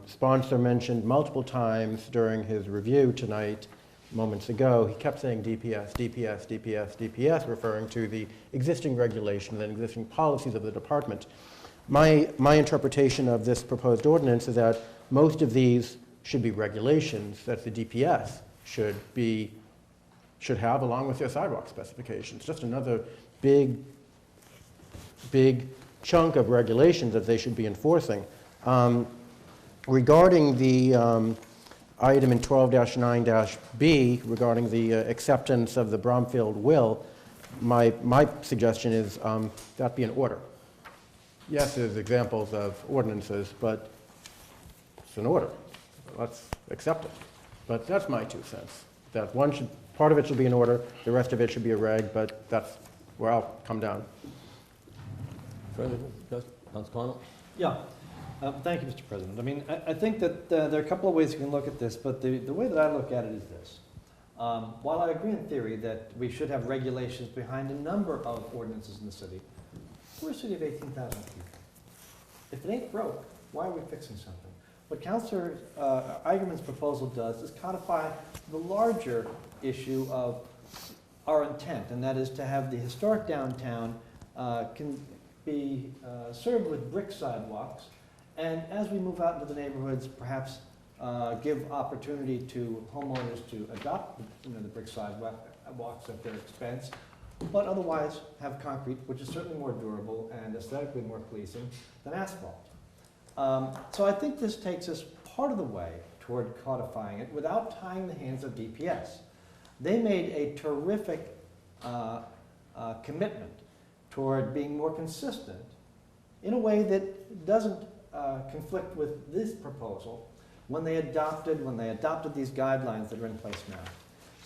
Sponsor mentioned multiple times during his review tonight, moments ago, he kept saying DPS, DPS, DPS, DPS, referring to the existing regulations and existing policies of the department. My interpretation of this proposed ordinance is that most of these should be regulations that the DPS should have along with their sidewalk specifications. Just another big chunk of regulations that they should be enforcing. Regarding the item in 12-9-B regarding the acceptance of the Bromfield will, my suggestion is that be an order. Yes, there's examples of ordinances, but it's an order. Let's accept it. But that's my 2 cents. That part of it should be an order, the rest of it should be a reg, but that's where I'll come down. Further discussion? Councilor Connell? Yeah. Thank you, Mr. President. I think that there are a couple of ways you can look at this, but the way that I look at it is this. While I agree in theory that we should have regulations behind a number of ordinances in the city, we're a city of 18,000 people. If it ain't broke, why are we fixing something? What Councilor Eigenman's proposal does is codify the larger issue of our intent, and that is to have the historic downtown can be served with brick sidewalks, and as we move out into the neighborhoods, perhaps give opportunity to homeowners to adopt the brick sidewalks at their expense, but otherwise have concrete, which is certainly more durable and aesthetically more pleasing than asphalt. So I think this takes us part of the way toward codifying it without tying the hands of DPS. They made a terrific commitment toward being more consistent in a way that doesn't conflict with this proposal when they adopted these guidelines that are in place now.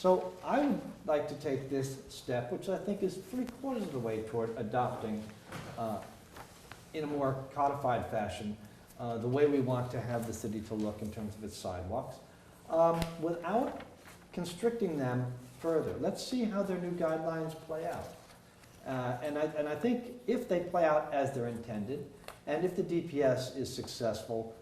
So I would like to take this step, which I think is 3/4 of the way toward adopting, in a more codified fashion, the way we want to have the city to look in terms of its sidewalks, without constricting them further. Let's see how their new guidelines play out. And I think if they play out as they're intended, and if the DPS is successful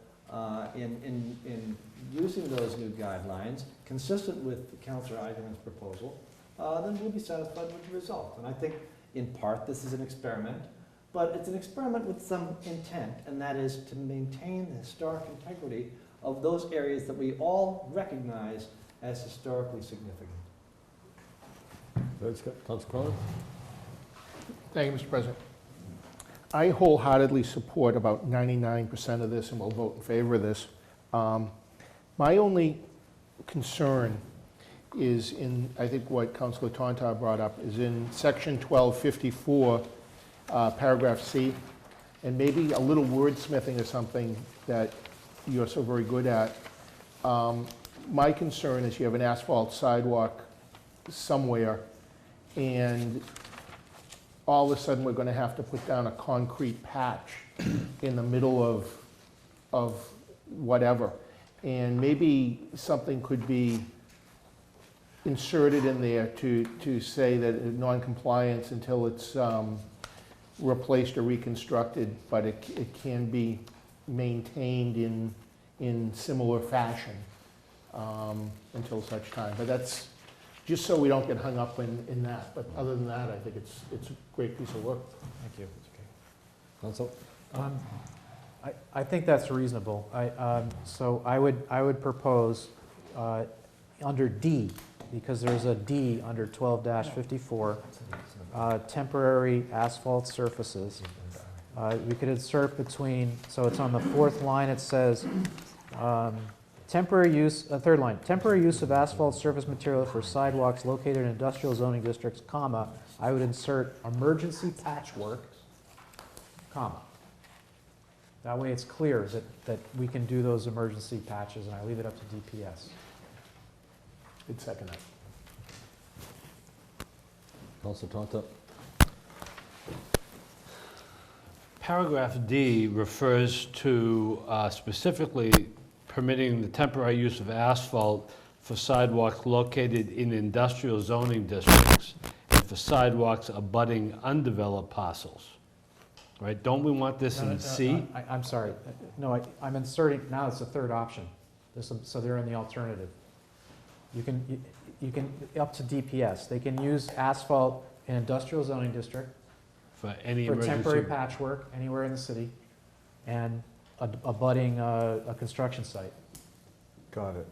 in using those new guidelines, consistent with Councillor Eigenman's proposal, then we'll be satisfied with the result. And I think, in part, this is an experiment, but it's an experiment with some intent, and that is to maintain the historic integrity of those areas that we all recognize as historically significant. Councillor Cronin? Thank you, Mr. President. I wholeheartedly support about 99% of this and will vote in favor of this. My only concern is in, I think what Councilor Tontar brought up, is in section 1254, paragraph C, and maybe a little wordsmithing or something that you're so very good at. My concern is you have an asphalt sidewalk somewhere, and all of a sudden we're going to have to put down a concrete patch in the middle of whatever. And maybe something could be inserted in there to say that non-compliance until it's replaced or reconstructed, but it can be maintained in similar fashion until such time. But that's just so we don't get hung up in that. But other than that, I think it's a great piece of work. Thank you. Council? I think that's reasonable. So I would propose under D, because there's a D under 12-54, temporary asphalt surfaces. We could insert between, so it's on the fourth line, it says, temporary use, third line, temporary use of asphalt surface material for sidewalks located in industrial zoning districts, comma, I would insert emergency patchwork, comma. That way it's clear that we can do those emergency patches, and I leave it up to DPS. I'd second that. Councillor Tontar? Paragraph D refers to specifically permitting the temporary use of asphalt for sidewalks located in industrial zoning districts and for sidewalks abutting undeveloped parcels. Right? Don't we want this in C? I'm sorry. No, I'm inserting, now it's the third option. So they're in the alternative. You can, up to DPS, they can use asphalt in industrial zoning district For any for emergency? temporary patchwork anywhere in the city and abutting a construction site. Got it.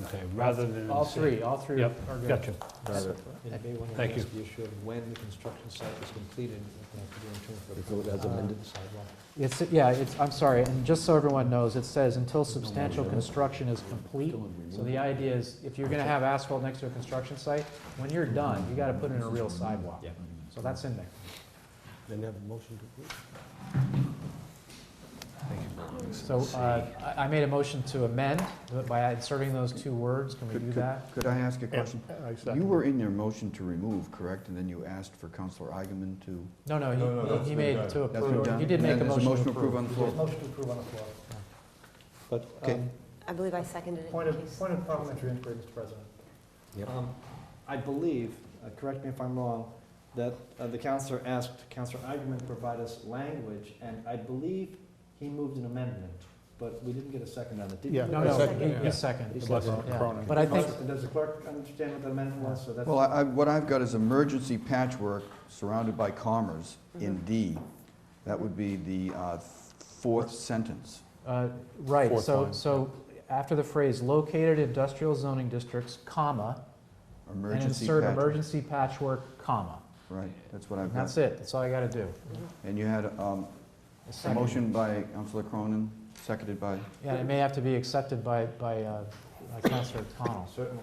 Okay, rather than. All C. three Yep, are good. gotcha. Got it. It may want to Thank you. address the issue of when the construction site is completed, what they have to do in terms of So it has amended. sidewalk. Yeah, I'm sorry, and just so everyone knows, it says until substantial construction is complete. So the idea is, if you're gonna have asphalt next to a construction site, when you're done, you gotta put in a real sidewalk. Yeah. So that's in there. Then you have a motion to approve? So I made a motion to amend by inserting those two words. Can we do that? Could I ask a question? I second. You were in your motion to remove, correct? And then you asked for Councillor Eigenman to... No, he made to That's been approve. done? He did make a And there's motion to approve. on the floor? Motion to approve on the floor. But, Okay. I believe I seconded it. point of parliamentary inquiry, Mr. President. Yep. I believe, correct me if I'm wrong, that the councillor asked Councillor Eigenman to provide us language, and I believe he moved an amendment, but we didn't get a second on it. Did Yeah. we? No, he's second. He It said wasn't so. Cronin. But I think, Does the clerk understand what the amendment was? So that's. Well, what I've got is emergency patchwork surrounded by commas in D. That would be the fourth sentence. right, Fourth line. so after the phrase located industrial zoning districts, comma, and Emergency insert patchwork. emergency patchwork, comma. Right, that's what I've And got. that's it, that's all I gotta do. And you had A a second. motion by Councillor Cronin, seconded by... Yeah, it may have to be accepted by Councillor Connell. Certainly.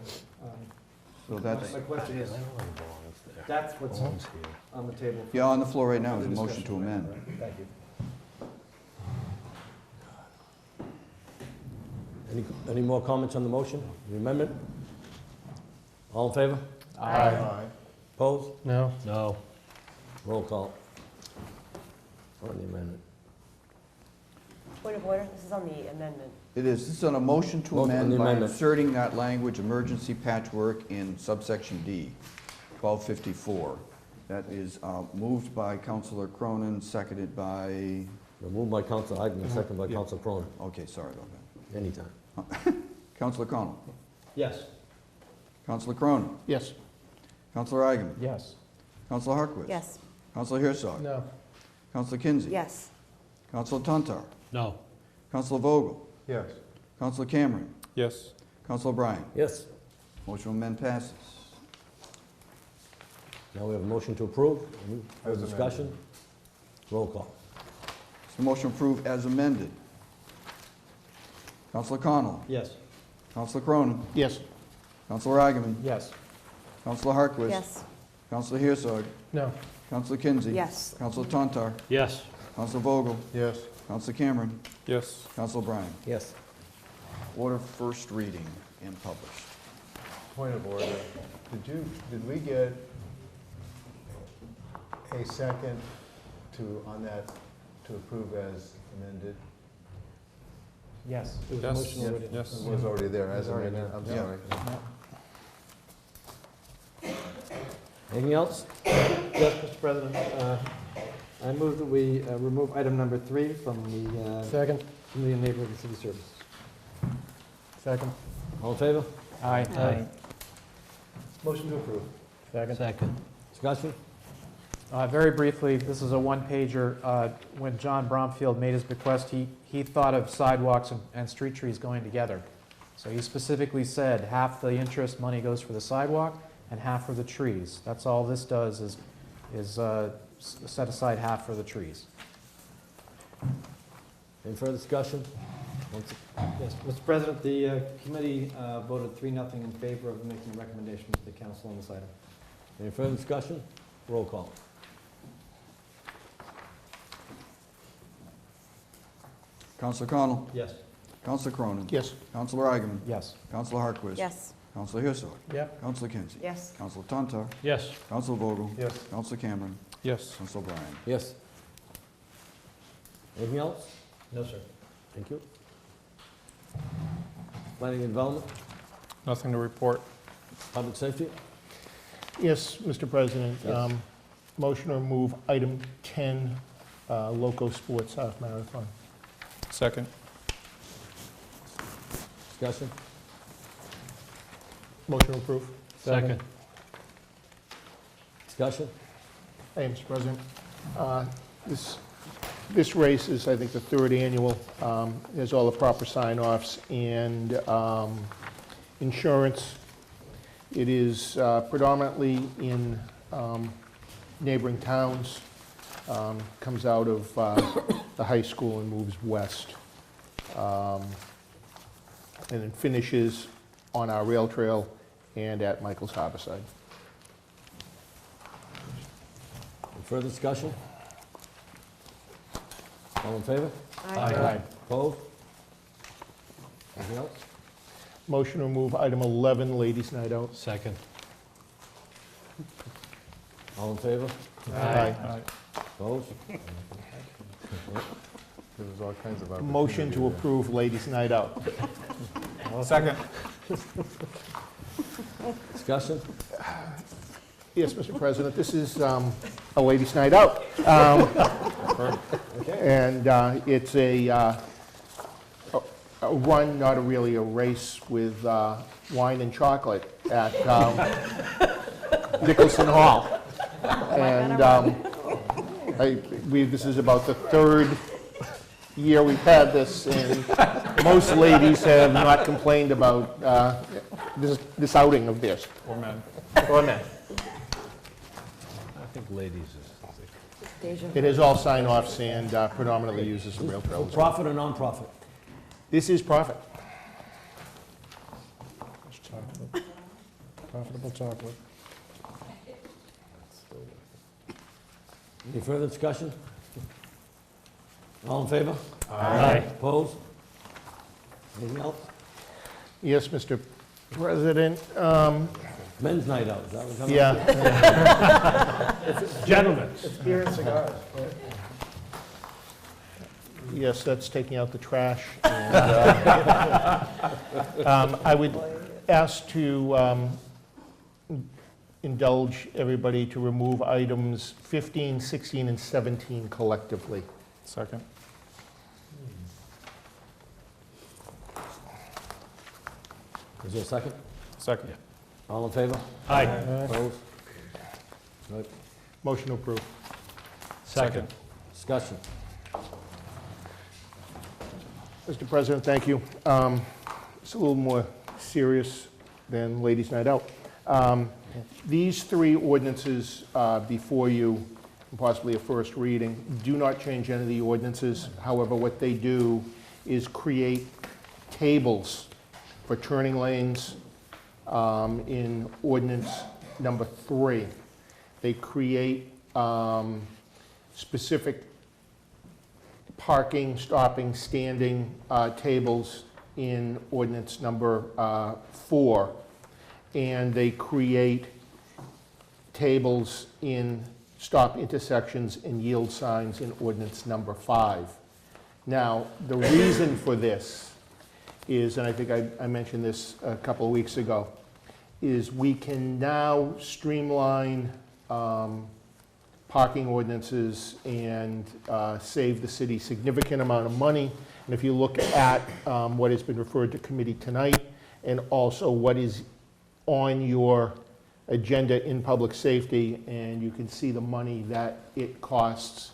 So that's... My question is, that's what's on the table. Yeah, on the floor right now for is a the motion to discussion. amend. Right, thank you. Any more comments on the motion, the amendment? All in favor? Aye. Opposed? No? No. Roll call. On the amendment. Point of order, this is on the amendment. It is, this is on a motion to Motion on amend the by amendment. inserting that language, emergency patchwork, in subsection D, 1254. That is moved by Councilor Cronin, seconded by, Moved by Council Iden, and second by Council Cronin. okay, sorry about that. Anytime. Councilor Connell. Yes. Councilor Cronin. Yes. Councilor Eigenman. Yes. Councilor Harquist. Yes. Councilor Herzog. No. Councilor Kinsey. Yes. Councilor Tantar. No. Councilor Vogel. Yes. Councilor Cameron. Yes. Councilor Bryan. Yes. Motion to amend passes. Now we have a motion to approve. Any further discussion? Roll call. Is the motion approved as amended? Councilor Connell. Yes. Councilor Cronin. Yes. Councilor Eigenman. Yes. Councilor Harquist. Yes. Councilor Herzog. No. Councilor Kinsey. Yes. Councilor Tantar. Yes. Councilor Vogel. Yes. Councilor Cameron. Yes. Councilor Bryan. Yes. Order first reading and published. Point of order. Did we get a second on that to approve as amended? Yes. It was a Yes. motion already. Yes. It was already there as It was already amended. I'm there. sorry. Anything else? Yes, Mr. President, I move that we remove item number 3 from the Second? Committee on Neighborhood and City Services. Second? All in favor? Aye. Motion to approve. Second? Second. Discussion? Very briefly, this is a one-pager. When John Bromfield made his bequest, he thought of sidewalks and street trees going together. So he specifically said half the interest money goes for the sidewalk and half for the trees. That's all this does is set aside half for the trees. Any further discussion? Yes, Mr. President, the committee voted 3-0 in favor of making a recommendation to the council on this item. Any further discussion? Roll call. Councilor Connell. Yes. Councilor Cronin. Yes. Councilor Eigenman. Yes. Councilor Harquist. Yes. Councilor Herzog. Yep. Councilor Kinsey. Yes. Councilor Tantar. Yes. Councilor Vogel. Yes. Councilor Cameron. Yes. Councilor Bryan. Yes. Anything else? No, sir. Thank you. Planning and Development, Nothing to report. Public Safety? Yes, Mr. President. Yes. Motion to remove item 10, Loco Sports Half Marathon. Second. Discussion? Motion to approve. Second. Discussion? Hey, Mr. President. This race is, I think, the third annual. There's all the proper sign-offs and insurance. It is predominantly in neighboring towns. Comes out of the high school and moves west. And then finishes on our rail trail and at Michael's Harborside. Any further discussion? All in favor? Aye. Opposed? Anything else? Motion to remove item 11, Ladies' Night Out. Second. All in favor? Aye. Opposed? There was all kinds of Motion to opportunity approve Ladies' Night Out. Second. Discussion? Yes, Mr. President, this is a Ladies' Night Out. And it's a run, not really a race, with wine and chocolate at Nicholson Hall. And this is about the third year we've had this, and most ladies have not complained about this outing of theirs. Or men. Or men. I think ladies is. Deja It has all sign-offs and predominantly uses the rail trail. For profit or non-profit? This is profit. Profitable chocolate. Any further discussion? All in favor? Aye. Opposed? Anything else? Yes, Mr. President. Men's night out, is that what coming? Yeah. Gentlemen. It's beer and cigars. Yes, that's taking out the trash. And, I would ask to indulge everybody to remove items 15, 16, and 17 collectively. Second. Is there a second? Second. All in favor? Aye. Opposed? Right. Motion approved. Second. Discussion. Mr. President, thank you. It's a little more serious than Ladies' Night Out. These three ordinances before you, and possibly a first reading, do not change any of the ordinances. However, what they do is create tables for turning lanes in ordinance number 3. They create specific parking, stopping, standing tables in ordinance number 4. And they create tables in stop intersections and yield signs in ordinance number 5. Now, the reason for this is, and I think I mentioned this a couple of weeks ago, is we can now streamline parking ordinances and save the city significant amount of money. And if you look at what has been referred to committee tonight, and also what is on your agenda in public safety, and you can see the money that it costs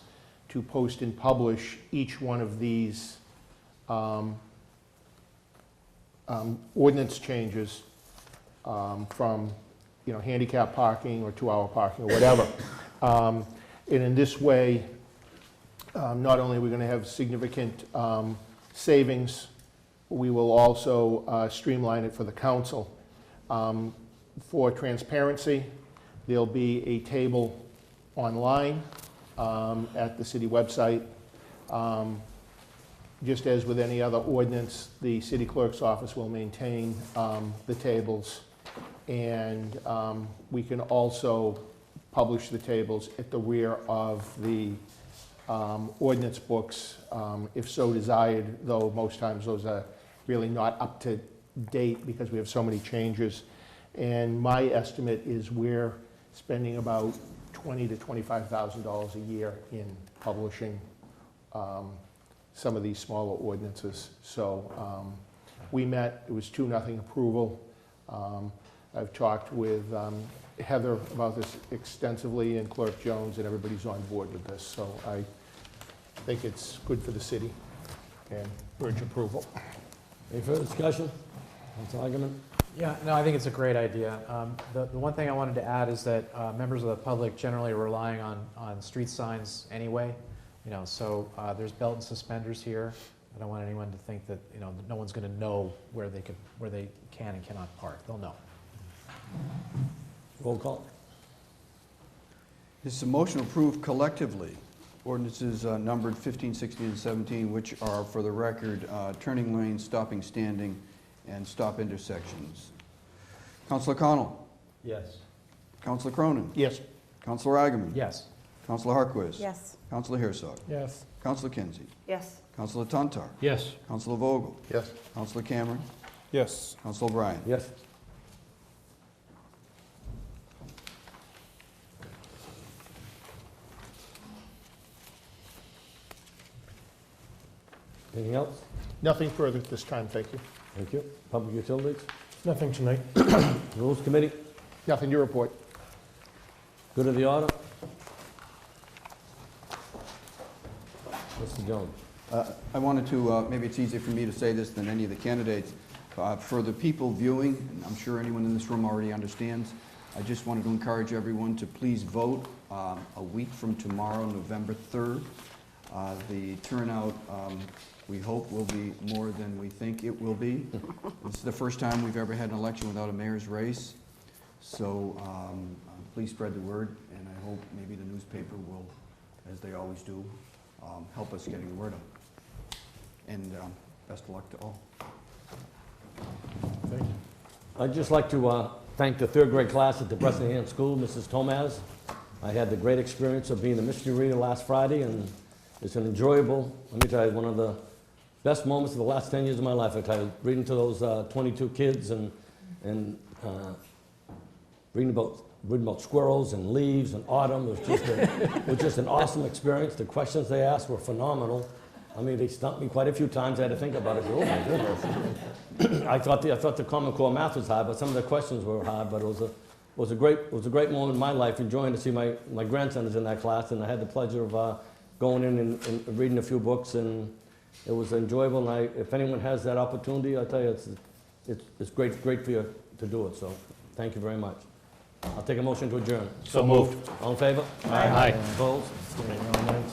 to post and publish each one of these ordinance changes from, handicap parking or 2-hour parking or whatever. And in this way, not only are we going to have significant savings, we will also streamline it for the council. For transparency, there'll be a table online at the city website. Just as with any other ordinance, the city clerk's office will maintain the tables, and we can also publish the tables at the rear of the ordinance books, if so desired, though most times those are really not up to date because we have so many changes. And my estimate is we're spending about $20,000 to $25,000 a year in publishing some of these smaller ordinances. So we met, it was 2-0 approval. I've talked with Heather about this extensively, and Clerk Jones, and everybody's on board with this. So I think it's good for the city and urge approval. Any further discussion? This argument? Yeah, no, I think it's a great idea. The one thing I wanted to add is that members of the public generally are relying on street signs anyway. So there's belt and suspenders here. I don't want anyone to think that no one's going to know where they can and cannot park. They'll know. Roll call. This is a motion to approve collectively ordinances numbered 15, 16, and 17, which are, for the record, turning lanes, stopping, standing, and stop intersections. Councilor Connell. Yes. Councilor Cronin. Yes. Councilor Agaman. Yes. Councilor Harquist. Yes. Councilor Herzog. Yes. Councilor Kinsey. Yes. Councilor Tantar. Yes. Councilor Vogel. Yes. Councilor Cameron. Yes. Councilor O'Brien. Yes. Anything else? Nothing further at this time, thank you. Thank you. Public Utilities? Nothing tonight. Rules Committee? Nothing to report. Good of the order? Mr. Jones? I wanted to, maybe it's easier for me to say this than any of the candidates. For the people viewing, and I'm sure anyone in this room already understands, I just wanted to encourage everyone to please vote a week from tomorrow, November 3rd. The turnout, we hope, will be more than we think it will be. This is the first time we've ever had an election without a mayor's race. So please spread the word, and I hope maybe the newspaper will, as they always do, help us getting the word out. And best of luck to all. I'd just like to thank thank the third grade class at the Bressingham School, Mrs. Tomaz. I had the great experience of being the mystery reader last Friday, and it's an enjoyable, let me tell you, one of the best moments of the last 10 years of my life. I tell you, reading to those 22 kids and reading about squirrels and leaves and autumn. It was just an awesome experience. The questions they asked were phenomenal. I mean, they stumped me quite a few times. I had to think about it. Oh my goodness! I thought the Common Core math was hard, but some of the questions were hard. But it was a great moment in my life, enjoying to see my grandson is in that class, and I had the pleasure of going in and reading a few books, and it was enjoyable. And if anyone has that opportunity, I tell you, it's great for you to do it. So, thank you very much. I'll take a motion to adjourn. So moved. All in favor? Aye. Opposed? Staying all night.